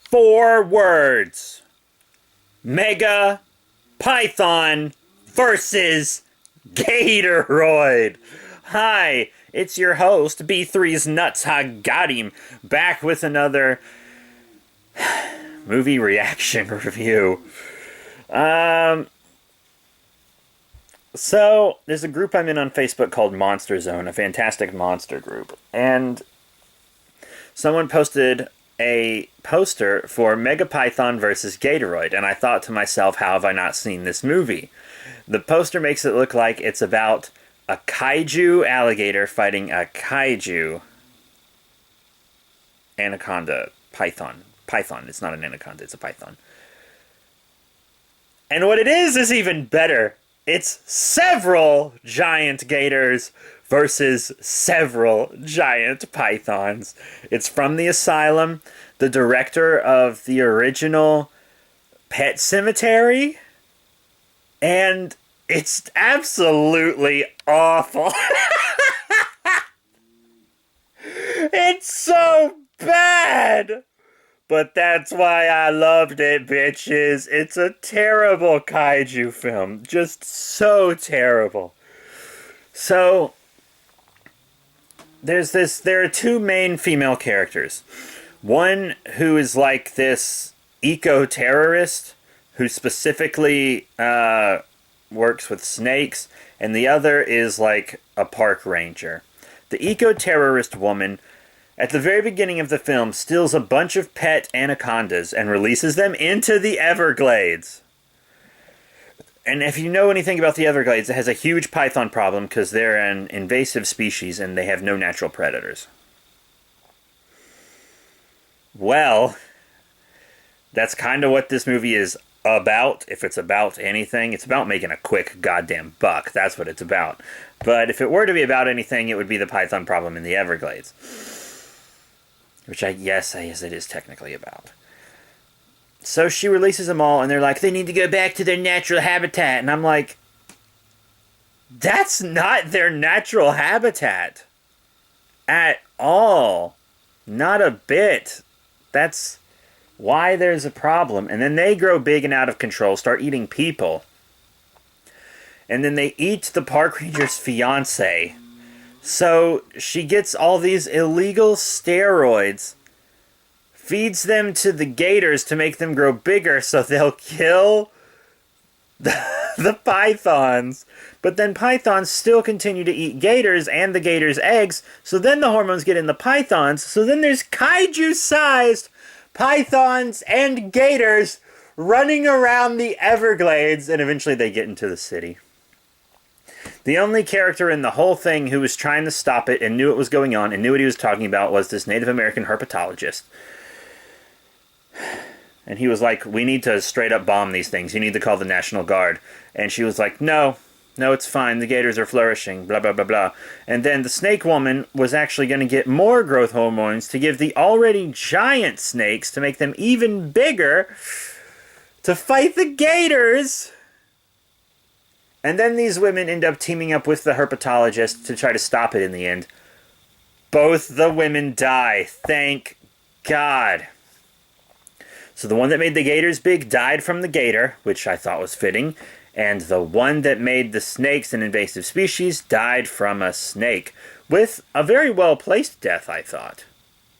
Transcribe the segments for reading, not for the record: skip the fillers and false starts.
4 words. Mega Python versus Gatoroid. Hi, it's your host, B3's Nuts. I got him. Back with another movie reaction review. So, there's a group I'm in on Facebook called Monster Zone, a fantastic monster group. And someone posted a poster for Megapython versus Gatoroid, and I thought to myself, how have I not seen this movie? The poster makes it look like it's about a kaiju alligator fighting a kaiju anaconda python. Python, it's not an anaconda, it's a python. And what it is even better. It's several giant gators versus several giant pythons. It's from the asylum, the director of the original Pet Cemetery, and it's absolutely awful. It's so bad! But that's why I loved it, bitches. It's a terrible kaiju film. Just so terrible. So, there are 2 main female characters. One who is like this eco-terrorist who specifically works with snakes, and the other is like a park ranger. The eco-terrorist woman, at the very beginning of the film, steals a bunch of pet anacondas and releases them into the Everglades. And if you know anything about the Everglades, it has a huge python problem because they're an invasive species and they have no natural predators. Well, that's kind of what this movie is about. If it's about anything, it's about making a quick goddamn buck. That's what it's about. But if it were to be about anything, it would be the python problem in the Everglades. Which yes, it is technically about. So she releases them all, and they're like, they need to go back to their natural habitat. And I'm like, that's not their natural habitat. At all. Not a bit. That's why there's a problem. And then they grow big and out of control, start eating people. And then they eat the park ranger's fiance. So she gets all these illegal steroids, feeds them to the gators to make them grow bigger so they'll kill the pythons. But then pythons still continue to eat gators and the gators' eggs, so then the hormones get in the pythons. So then there's kaiju-sized pythons and gators running around the Everglades, and eventually they get into the city. The only character in the whole thing who was trying to stop it and knew what was going on and knew what he was talking about was this Native American herpetologist. And he was like, we need to straight up bomb these things. You need to call the National Guard. And she was like, no, it's fine. The gators are flourishing, blah, blah, blah, blah. And then the snake woman was actually going to get more growth hormones to give the already giant snakes to make them even bigger to fight the gators. And then these women end up teaming up with the herpetologist to try to stop it in the end. Both the women die. Thank God. So the one that made the gators big died from the gator, which I thought was fitting. And the one that made the snakes an invasive species died from a snake. With a very well-placed death, I thought.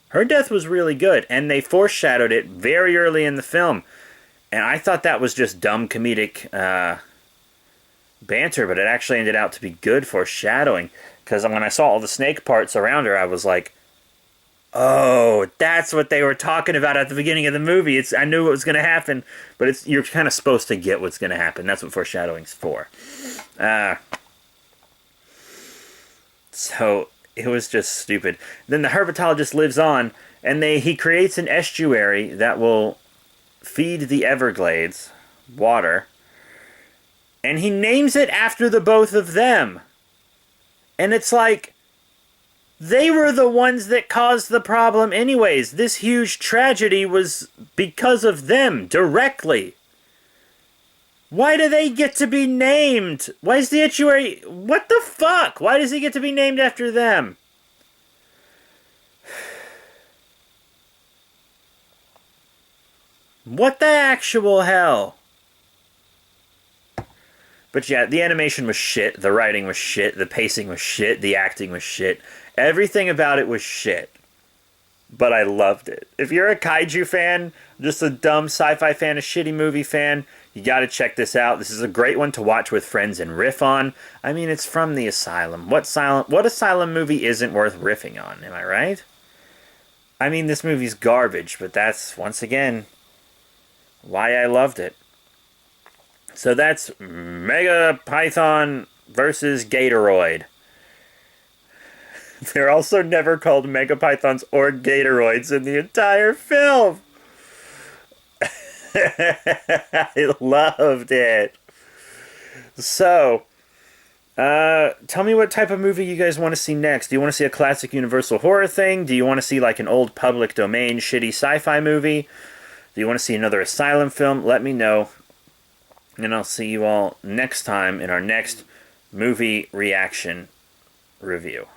Her death was really good, and they foreshadowed it very early in the film. And I thought that was just dumb comedic banter, but it actually ended out to be good foreshadowing. Because when I saw all the snake parts around her, I was like, oh, that's what they were talking about at the beginning of the movie. I knew what was going to happen, but you're kind of supposed to get what's going to happen. That's what foreshadowing's for. So it was just stupid. Then the herpetologist lives on, and he creates an estuary that will feed the Everglades water. And he names it after the both of them. And it's like, they were the ones that caused the problem anyways. This huge tragedy was because of them, directly. Why do they get to be named? Why is the estuary... What the fuck? Why does he get to be named after them? What the actual hell? But yeah, the animation was shit, the writing was shit, the pacing was shit, the acting was shit. Everything about it was shit. But I loved it. If you're a kaiju fan, just a dumb sci-fi fan, a shitty movie fan, you gotta check this out. This is a great one to watch with friends and riff on. I mean, it's from the Asylum. What Asylum movie isn't worth riffing on, am I right? I mean, this movie's garbage, but that's, once again, why I loved it. So that's Mega Python versus Gatoroid. They're also never called Megapythons or Gatoroids in the entire film. I loved it. So, tell me what type of movie you guys want to see next. Do you want to see a classic Universal horror thing? Do you want to see like an old public domain shitty sci-fi movie? Do you want to see another Asylum film? Let me know. And I'll see you all next time in our next movie reaction review.